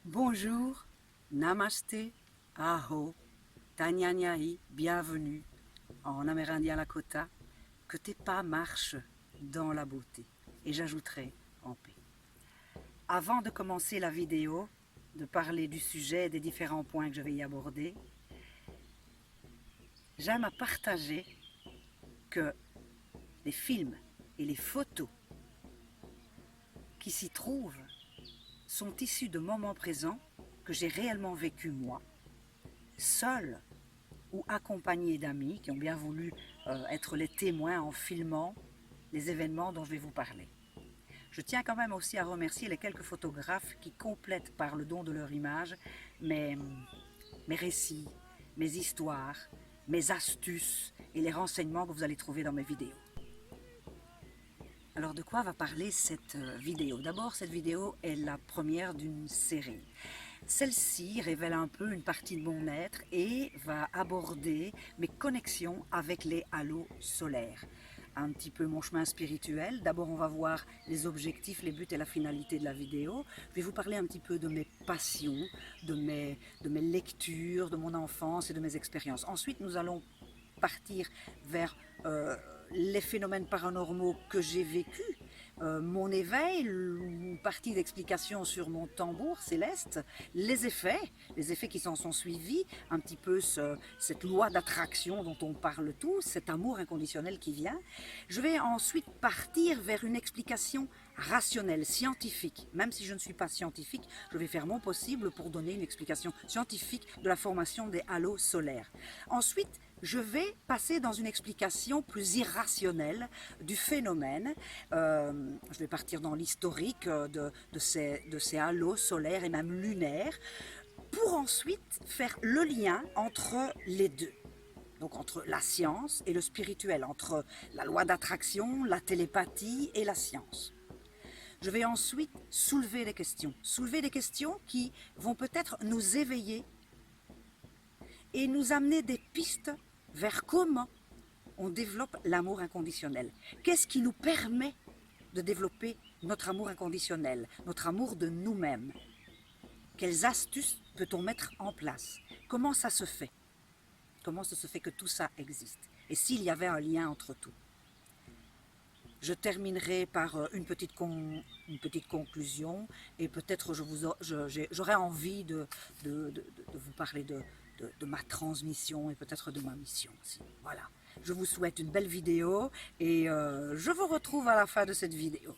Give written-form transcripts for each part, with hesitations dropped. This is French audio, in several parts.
Bonjour, Namasté, Aho, Tanyanyai, bienvenue en amérindien Lakota, que tes pas marchent dans la beauté. Et j'ajouterai en paix. Avant de commencer la vidéo, de parler du sujet et des différents points que je vais y aborder, j'aime à partager que les films et les photos qui s'y trouvent sont issus de moments présents que j'ai réellement vécu moi, seul ou accompagné d'amis qui ont bien voulu être les témoins en filmant les événements dont je vais vous parler. Je tiens quand même aussi à remercier les quelques photographes qui complètent par le don de leur image mes récits, mes histoires, mes astuces et les renseignements que vous allez trouver dans mes vidéos. Alors de quoi va parler cette vidéo? D'abord, cette vidéo est la première d'une série. Celle-ci révèle un peu une partie de mon être et va aborder mes connexions avec les halos solaires. Un petit peu mon chemin spirituel. D'abord, on va voir les objectifs, les buts et la finalité de la vidéo. Je vais vous parler un petit peu de mes passions, de mes lectures, de mon enfance et de mes expériences. Ensuite, nous allons partir vers les phénomènes paranormaux que j'ai vécus, mon éveil, une partie d'explication sur mon tambour céleste, les effets qui s'en sont suivis, un petit peu cette loi d'attraction dont on parle tous, cet amour inconditionnel qui vient. Je vais ensuite partir vers une explication rationnelle, scientifique. Même si je ne suis pas scientifique, je vais faire mon possible pour donner une explication scientifique de la formation des halos solaires. Ensuite, je vais passer dans une explication plus irrationnelle du phénomène. Je vais partir dans l'historique de ces halos solaires et même lunaires, pour ensuite faire le lien entre les deux. Donc entre la science et le spirituel, entre la loi d'attraction, la télépathie et la science. Je vais ensuite soulever des questions qui vont peut-être nous éveiller et nous amener des pistes vers comment on développe l'amour inconditionnel. Qu'est-ce qui nous permet de développer notre amour inconditionnel, notre amour de nous-mêmes? Quelles astuces peut-on mettre en place? Comment ça se fait? Comment ça se fait que tout ça existe? Et s'il y avait un lien entre tout? Je terminerai par une petite conclusion et peut-être j'aurais envie de vous parler de ma transmission et peut-être de ma mission aussi. Voilà. Je vous souhaite une belle vidéo et je vous retrouve à la fin de cette vidéo.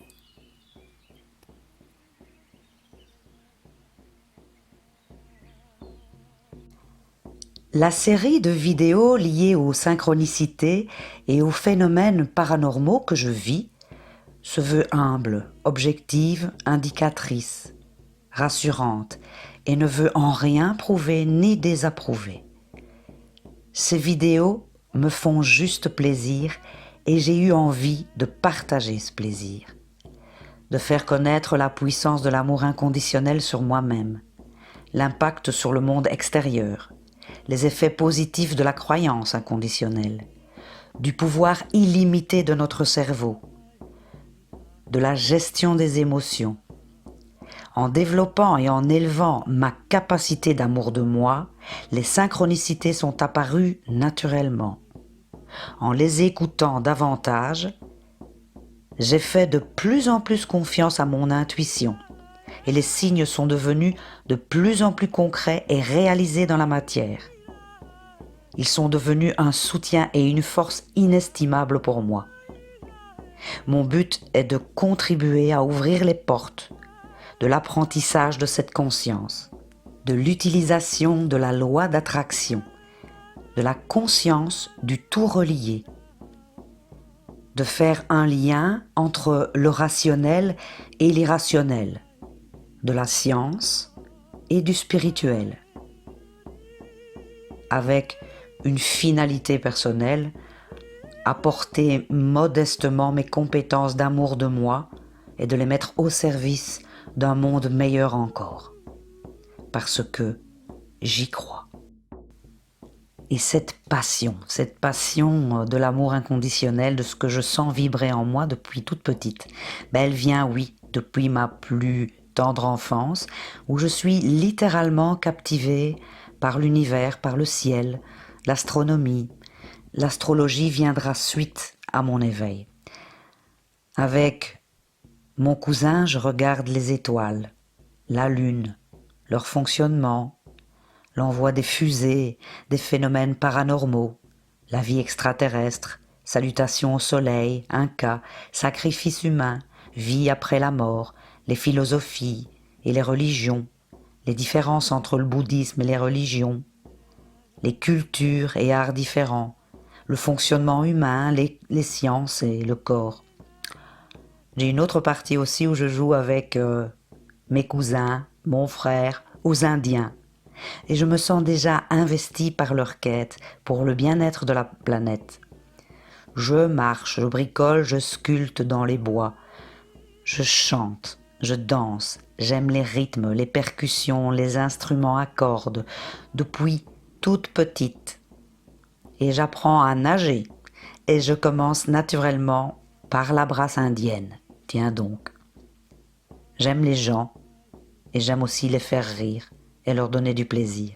La série de vidéos liées aux synchronicités et aux phénomènes paranormaux que je vis se veut humble, objective, indicatrice, rassurante et ne veut en rien prouver ni désapprouver. Ces vidéos me font juste plaisir et j'ai eu envie de partager ce plaisir, de faire connaître la puissance de l'amour inconditionnel sur moi-même, l'impact sur le monde extérieur, les effets positifs de la croyance inconditionnelle, du pouvoir illimité de notre cerveau, de la gestion des émotions. En développant et en élevant ma capacité d'amour de moi, les synchronicités sont apparues naturellement. En les écoutant davantage, j'ai fait de plus en plus confiance à mon intuition et les signes sont devenus de plus en plus concrets et réalisés dans la matière. Ils sont devenus un soutien et une force inestimable pour moi. Mon but est de contribuer à ouvrir les portes de l'apprentissage de cette conscience, de l'utilisation de la loi d'attraction, de la conscience du tout relié, de faire un lien entre le rationnel et l'irrationnel, de la science et du spirituel, avec une finalité personnelle, apporter modestement mes compétences d'amour de moi et de les mettre au service d'un monde meilleur encore, parce que j'y crois. Et cette passion de l'amour inconditionnel, de ce que je sens vibrer en moi depuis toute petite, elle vient, oui, depuis ma plus tendre enfance, où je suis littéralement captivée par l'univers, par le ciel, l'astronomie. L'astrologie viendra suite à mon éveil. Avec mon cousin, je regarde les étoiles, la lune, leur fonctionnement, l'envoi des fusées, des phénomènes paranormaux, la vie extraterrestre, salutations au soleil, Inca, sacrifice humain, vie après la mort, les philosophies et les religions, les différences entre le bouddhisme et les religions, les cultures et arts différents, le fonctionnement humain, les sciences et le corps. J'ai une autre partie aussi où je joue avec mes cousins, mon frère, aux Indiens. Et je me sens déjà investi par leur quête pour le bien-être de la planète. Je marche, je bricole, je sculpte dans les bois. Je chante, je danse, j'aime les rythmes, les percussions, les instruments à cordes, depuis toute petite. Et j'apprends à nager. Et je commence naturellement par la brasse indienne. Tiens donc. J'aime les gens et j'aime aussi les faire rire et leur donner du plaisir.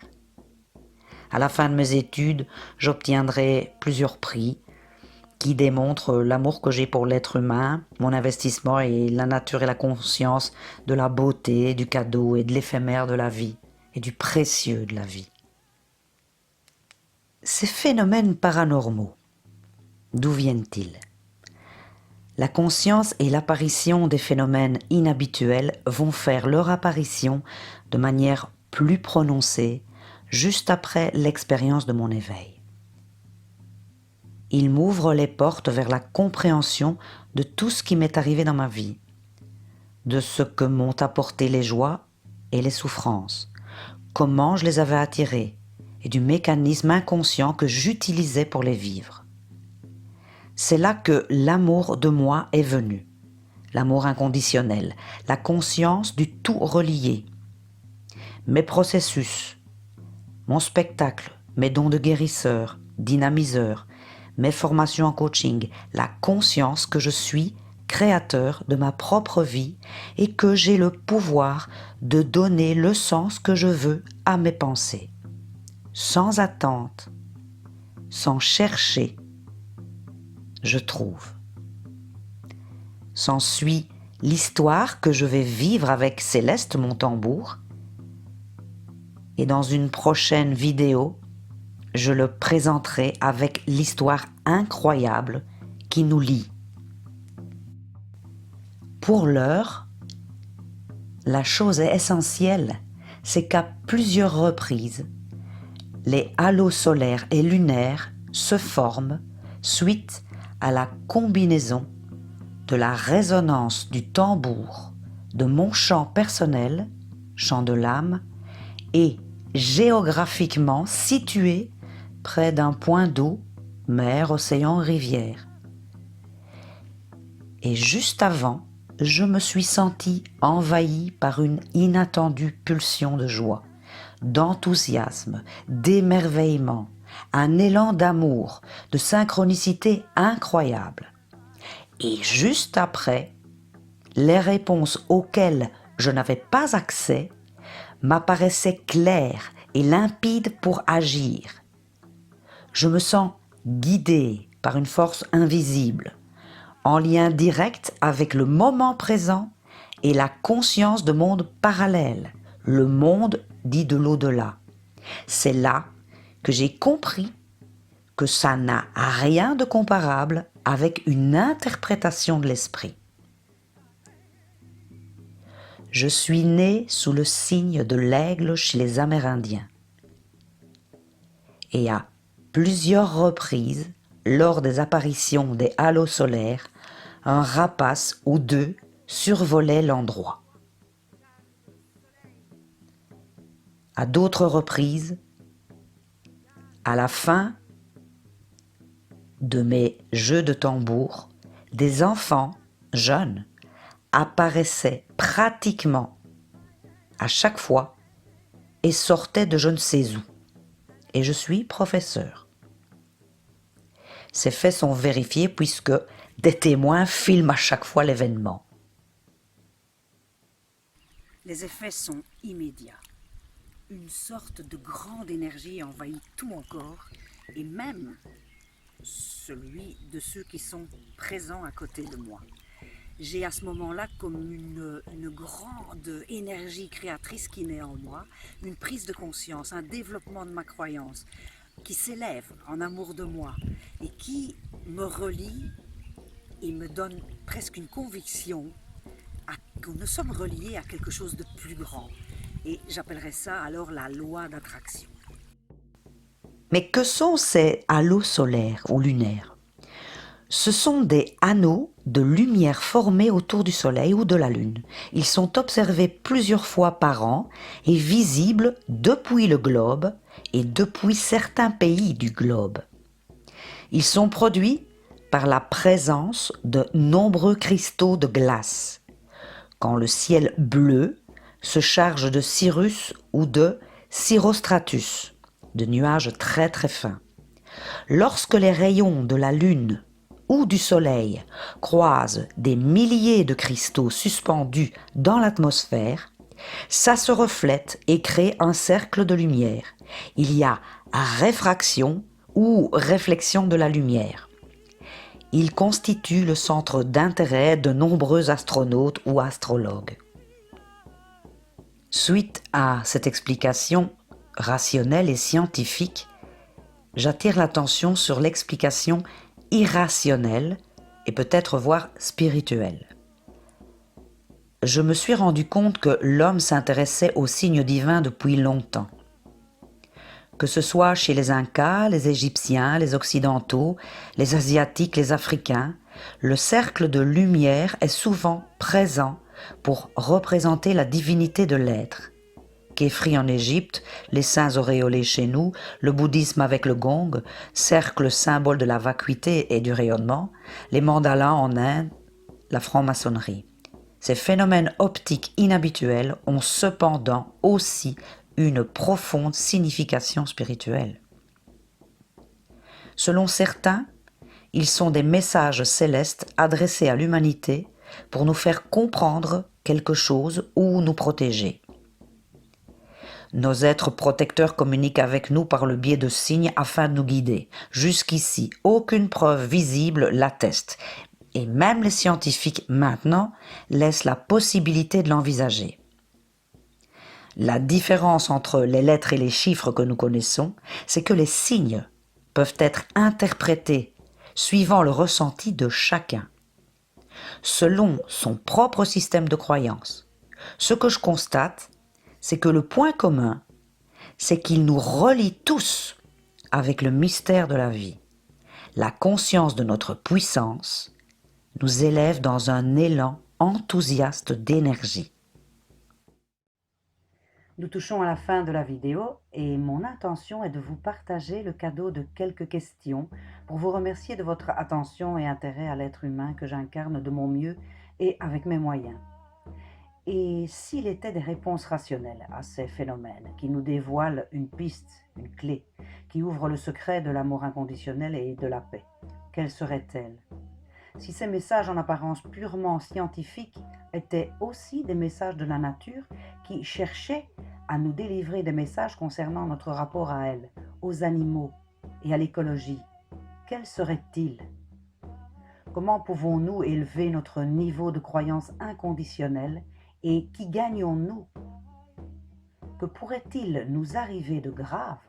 À la fin de mes études, j'obtiendrai plusieurs prix qui démontrent l'amour que j'ai pour l'être humain, mon investissement et la nature et la conscience de la beauté, du cadeau et de l'éphémère de la vie et du précieux de la vie. Ces phénomènes paranormaux, d'où viennent-ils ? La conscience et l'apparition des phénomènes inhabituels vont faire leur apparition de manière plus prononcée juste après l'expérience de mon éveil. Ils m'ouvrent les portes vers la compréhension de tout ce qui m'est arrivé dans ma vie, de ce que m'ont apporté les joies et les souffrances, comment je les avais attirées et du mécanisme inconscient que j'utilisais pour les vivre. C'est là que l'amour de moi est venu, l'amour inconditionnel, la conscience du tout relié. Mes processus, mon spectacle, mes dons de guérisseur, dynamiseur, mes formations en coaching, la conscience que je suis créateur de ma propre vie et que j'ai le pouvoir de donner le sens que je veux à mes pensées, sans attente, sans chercher. Je trouve. S'ensuit l'histoire que je vais vivre avec Céleste, mon tambour. Et dans une prochaine vidéo, je le présenterai avec l'histoire incroyable qui nous lie. Pour l'heure, la chose essentielle, c'est qu'à plusieurs reprises, les halos solaires et lunaires se forment suite à la combinaison de la résonance du tambour, de mon chant personnel, chant de l'âme, et géographiquement situé près d'un point d'eau, mer, océan, rivière. Et juste avant, je me suis senti envahi par une inattendue pulsion de joie, d'enthousiasme, d'émerveillement, un élan d'amour, de synchronicité incroyable. Et juste après, les réponses auxquelles je n'avais pas accès m'apparaissaient claires et limpides pour agir. Je me sens guidé par une force invisible, en lien direct avec le moment présent et la conscience de monde parallèle, le monde dit de l'au-delà. C'est là que j'ai compris que ça n'a rien de comparable avec une interprétation de l'esprit. Je suis né sous le signe de l'aigle chez les Amérindiens. Et à plusieurs reprises, lors des apparitions des halos solaires, un rapace ou deux survolait l'endroit. À d'autres reprises, à la fin de mes jeux de tambour, des enfants jeunes apparaissaient pratiquement à chaque fois et sortaient de je ne sais où. Et je suis professeur. Ces faits sont vérifiés puisque des témoins filment à chaque fois l'événement. Les effets sont immédiats. Une sorte de grande énergie envahit tout mon corps et même celui de ceux qui sont présents à côté de moi. J'ai à ce moment-là comme une grande énergie créatrice qui naît en moi, une prise de conscience, un développement de ma croyance qui s'élève en amour de moi et qui me relie et me donne presque une conviction que nous sommes reliés à quelque chose de plus grand. Et j'appellerais ça alors la loi d'attraction. Mais que sont ces halos solaires ou lunaires? Ce sont des anneaux de lumière formés autour du Soleil ou de la Lune. Ils sont observés plusieurs fois par an et visibles depuis le globe et depuis certains pays du globe. Ils sont produits par la présence de nombreux cristaux de glace. Quand le ciel bleu se charge de cirrus ou de cirrostratus, de nuages très très fins. Lorsque les rayons de la Lune ou du Soleil croisent des milliers de cristaux suspendus dans l'atmosphère, ça se reflète et crée un cercle de lumière. Il y a réfraction ou réflexion de la lumière. Il constitue le centre d'intérêt de nombreux astronautes ou astrologues. Suite à cette explication rationnelle et scientifique, j'attire l'attention sur l'explication irrationnelle et peut-être voire spirituelle. Je me suis rendu compte que l'homme s'intéressait aux signes divins depuis longtemps. Que ce soit chez les Incas, les Égyptiens, les Occidentaux, les Asiatiques, les Africains, le cercle de lumière est souvent présent pour représenter la divinité de l'être. Kéfri en Égypte, les saints auréolés chez nous, le bouddhisme avec le gong, cercle symbole de la vacuité et du rayonnement, les mandalas en Inde, la franc-maçonnerie. Ces phénomènes optiques inhabituels ont cependant aussi une profonde signification spirituelle. Selon certains, ils sont des messages célestes adressés à l'humanité pour nous faire comprendre quelque chose ou nous protéger. Nos êtres protecteurs communiquent avec nous par le biais de signes afin de nous guider. Jusqu'ici, aucune preuve visible l'atteste. Et même les scientifiques maintenant laissent la possibilité de l'envisager. La différence entre les lettres et les chiffres que nous connaissons, c'est que les signes peuvent être interprétés suivant le ressenti de chacun, selon son propre système de croyance. Ce que je constate, c'est que le point commun, c'est qu'il nous relie tous avec le mystère de la vie. La conscience de notre puissance nous élève dans un élan enthousiaste d'énergie. Nous touchons à la fin de la vidéo et mon intention est de vous partager le cadeau de quelques questions pour vous remercier de votre attention et intérêt à l'être humain que j'incarne de mon mieux et avec mes moyens. Et s'il était des réponses rationnelles à ces phénomènes qui nous dévoilent une piste, une clé, qui ouvre le secret de l'amour inconditionnel et de la paix, quelles seraient-elles? Si ces messages en apparence purement scientifiques étaient aussi des messages de la nature qui cherchaient à nous délivrer des messages concernant notre rapport à elle, aux animaux et à l'écologie, quels seraient-ils? Comment pouvons-nous élever notre niveau de croyance inconditionnelle et qui gagnons-nous? Que pourrait-il nous arriver de grave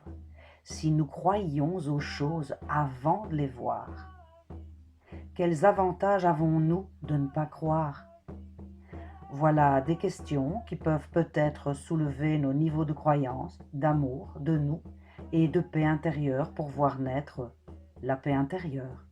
si nous croyions aux choses avant de les voir? Quels avantages avons-nous de ne pas croire? Voilà des questions qui peuvent peut-être soulever nos niveaux de croyance, d'amour de nous et de paix intérieure pour voir naître la paix intérieure.